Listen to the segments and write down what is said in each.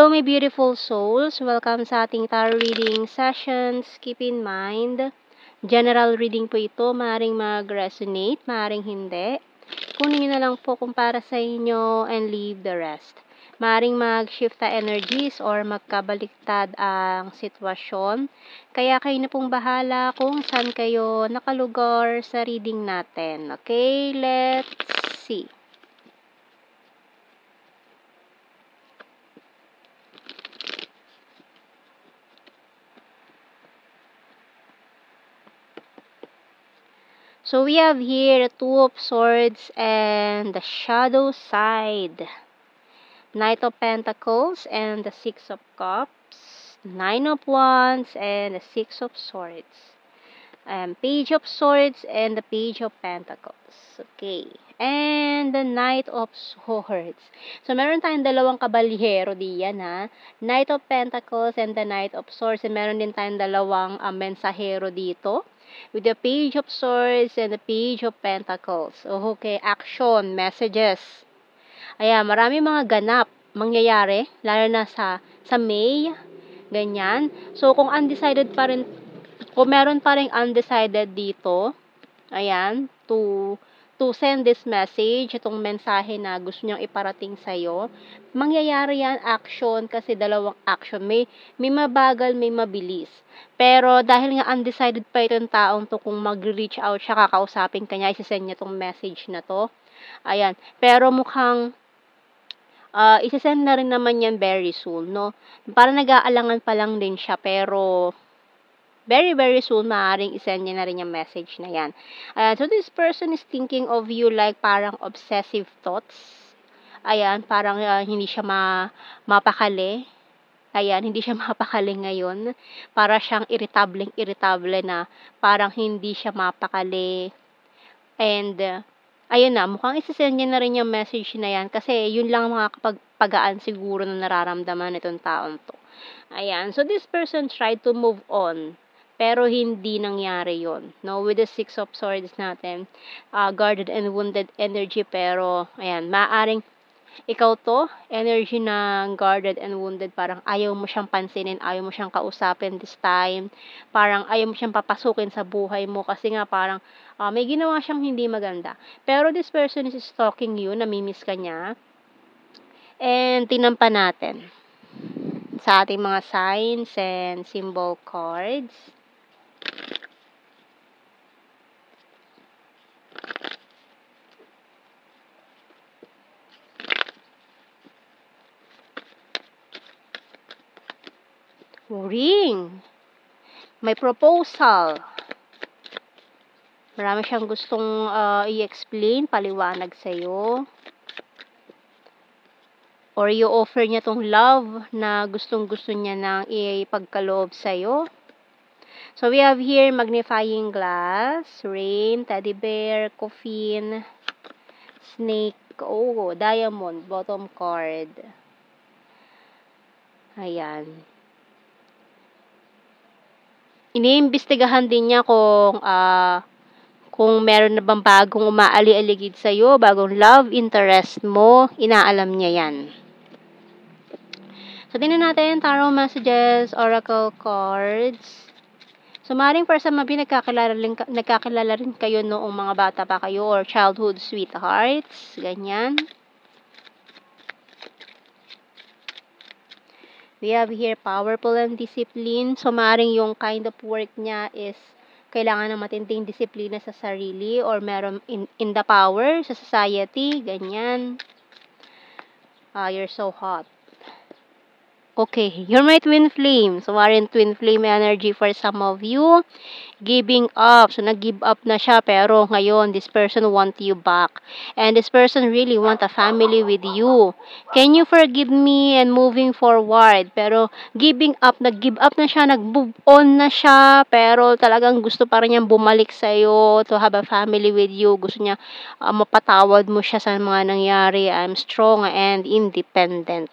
Hello my beautiful souls! Welcome sa ating tarot reading sessions. Keep in mind, general reading po ito. Maaaring mag-resonate, maaaring hindi. Kunin nyo na lang po kung para sa inyo and leave the rest. Maaaring mag-shift na energies or magkabaliktad ang sitwasyon. Kaya kayo na pong bahala kung saan kayo nakalugar sa reading natin. Okay, let's see. So we have here the Two of Swords and the Shadow side. Knight of Pentacles and the Six of Cups. Nine of Wands and the Six of Swords. Page of Swords and the Page of Pentacles. Okay. And the Knight of Swords. So meron tayong dalawang kabalyero diyan ha. Knight of Pentacles and the Knight of Swords. And meron din tayong dalawang mensahero dito. With the Page of Swords and the Page of Pentacles. Okay, action, messages. Ayan, marami mga ganap mangyayari, lalo na sa May, ganyan. So, kung undecided pa rin, kung meron pa rin undecided dito, ayan, to send this message, itong mensahe na gusto niyang iparating sa'yo, mangyayari yan, action, kasi dalawang action. May mabagal, may mabilis. Pero dahil nga undecided pa itong taong to kung mag-reach out siya, kakausapin kanya, isasend niya itong message na to. Ayan. Pero mukhang isasend na rin naman yan very soon, no? Parang nag-aalangan pa lang din siya, pero very, very soon, maaaring isend niya na rin yung message na yan. So, this person is thinking of you like parang obsessive thoughts. Ayan, parang hindi siya mapakali. Ayan, hindi siya mapakali ngayon. Para siyang irritable na parang hindi siya mapakali. And, ayun na, mukhang isasend niya na rin yung message na yan. Kasi, yun lang mga kapagpagaan siguro na nararamdaman itong taong to. Ayan, so this person tried to move on. Pero hindi nangyari yon, no? With the Six of Swords natin, guarded and wounded energy, pero, ayan, maaring ikaw to, energy ng guarded and wounded, parang ayaw mo siyang pansinin, ayaw mo siyang kausapin this time, parang ayaw mo siyang papasukin sa buhay mo, kasi nga parang, may ginawa siyang hindi maganda. Pero this person is stalking you, namimiss ka niya, and tinampa natin sa ating mga signs and symbol cards. Ring. May proposal. Marami siyang gustong i-explain, paliwanag sa'yo. Or i-offer niya tong love na gustong-gusto niya nang ipagkaloob sa'yo. So, we have here magnifying glass, rain, teddy bear, coffin, snake, diamond, bottom card. Ayan. Iniimbestigahan din niya kung meron na bang bagong umaali-aligid sa'yo, bagong love interest mo, inaalam niya yan. So, tingnan natin, tarot messages, oracle cards. So, maaaring for some of you, nagkakilala rin kayo noong mga bata pa kayo or childhood sweethearts, ganyan. We have here powerful and discipline. So, maaaring yung kind of work niya is kailangan ng matinding disiplina sa sarili or meron in the power sa society, ganyan. You're so hot. Okay, you're my twin flame. So, maaaring twin flame energy for some of you. Giving up. So, nag-give up na siya, pero ngayon, this person want you back. And this person really want a family with you. Can you forgive me and moving forward? Pero, nag-give up na siya, nag-move on na siya, pero talagang gusto pa rin niyang bumalik sa'yo to have a family with you. Gusto niya mapatawad mo siya sa mga nangyari. I'm strong and independent.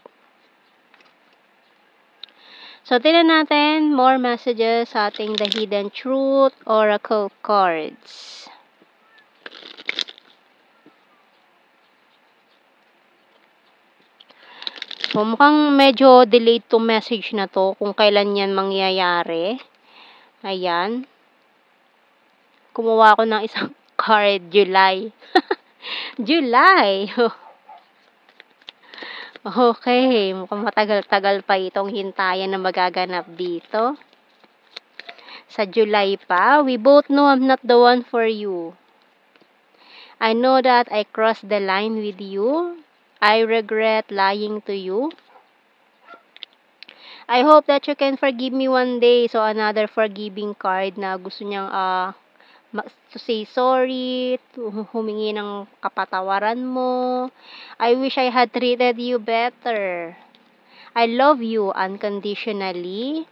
So, tingnan natin more messages sa ating The Hidden Truth Oracle cards. So, mukhang medyo delayed 'tong message na 'to kung kailan 'yan mangyayari. Ayan. Kumuha ako ng isang card, July. July! Okay, mukhang matagal-tagal pa itong hintayan na magaganap dito. Sa July pa, we both know I'm not the one for you. I know that I crossed the line with you. I regret lying to you. I hope that you can forgive me one day. So, another forgiving card na gusto niyang to say sorry, humingi ng kapatawaran mo. I wish I had treated you better. I love you unconditionally.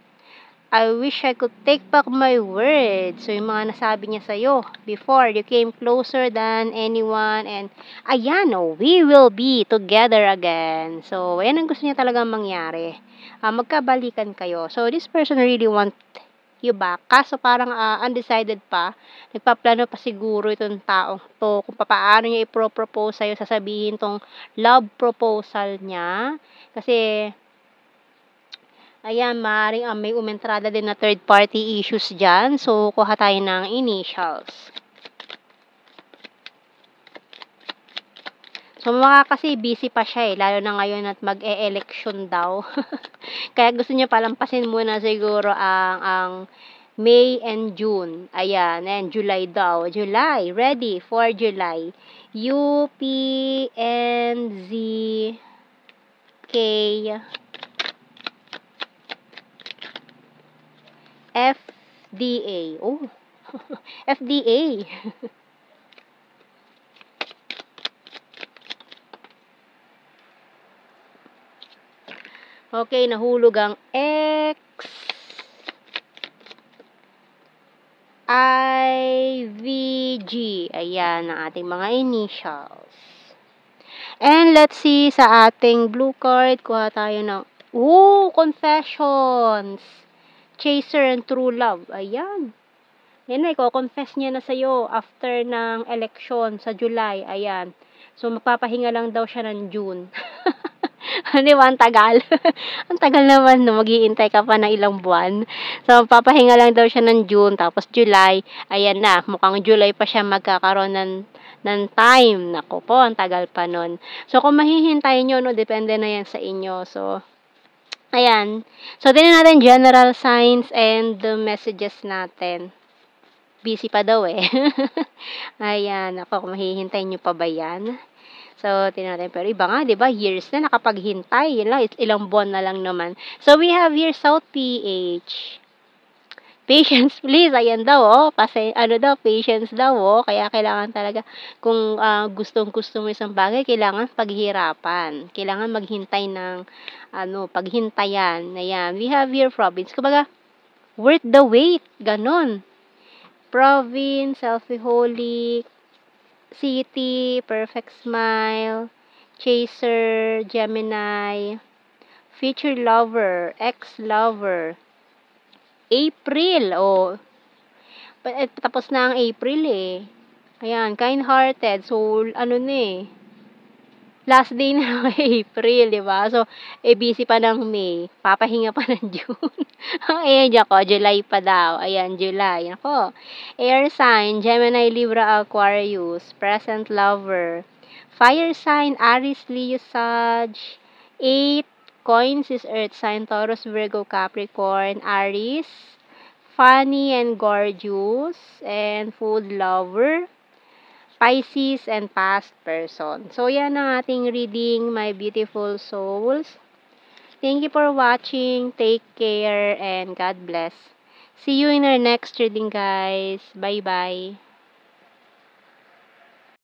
I wish I could take back my words. So, yung mga nasabi niya sa'yo before, you came closer than anyone. And, ayan, we will be together again. So, ayan ang gusto niya talagang mangyari. Magkabalikan kayo. So, this person really want you back. Kaso parang undecided pa. Nagpaplano pa siguro itong taong to kung paano niya i-propose sa'yo, sasabihin tong love proposal niya. Kasi, ayan, maaaring may umentrada din na third party issues dyan. So, kuha tayo ng initials. So, kasi busy pa siya lalo na ngayon at mag-e-election daw. Kaya gusto niya palampasin muna siguro ang May and June. Ayan, and July daw. July, ready for July. U, P, N, Z, K, F, D, A. Oh, FDA. Okay, nahulog ang X, I, V, G. Ayan, ang ating mga initials. And let's see sa ating blue card, kuha tayo ng, confessions. Chaser and true love. Ayan. Yan na, i-confess niya na sa'yo after ng election sa July. Ayan. So, magpapahinga lang daw siya ng June. Di ba? Ang tagal. Ang tagal naman, no? Maghihintay ka pa ng ilang buwan. So, papahinga lang daw siya ng June, tapos July. Ayan na, mukhang July pa siya magkakaroon ng time. Naku po, ang tagal pa nun. So, kung mahihintay nyo, no, depende na yan sa inyo. So, ayan. So, tingnan natin general signs and the messages natin. Busy pa daw eh. Ayan, ako, kung mahihintay nyo pa ba yan? So, tingnan natin. Pero iba nga, di ba? Years na nakapaghintay. Yun lang, ilang buwan na lang naman. So, we have here South PH. Patience, please. Ayan daw, Kasi, patience daw, Kaya, kailangan talaga, kung gustong-gusto mo isang bagay, kailangan paghihirapan. Kailangan maghintay ng, paghintayan. Ayan. We have here province. Kumbaga, worth the wait. Ganon. Province, selfie-holic, City, Perfect Smile, Chaser, Gemini, Future Lover, Ex-Lover, April, tapos na ang April Ayan, Kind-Hearted, so, last day na ng April, di ba? So, busy pa ng May, papahinga pa ng June. Ayan, ako, July pa daw. Ayan, July. Ako, air sign, Gemini, Libra, Aquarius, present lover. Fire sign, Aries, Leo, Sag. 8, coins is earth sign, Taurus, Virgo, Capricorn, Aries. Funny and gorgeous, and food lover. Pisces and past person. So, yan ang ating reading, my beautiful souls. Thank you for watching. Take care and God bless. See you in our next reading, guys. Bye-bye.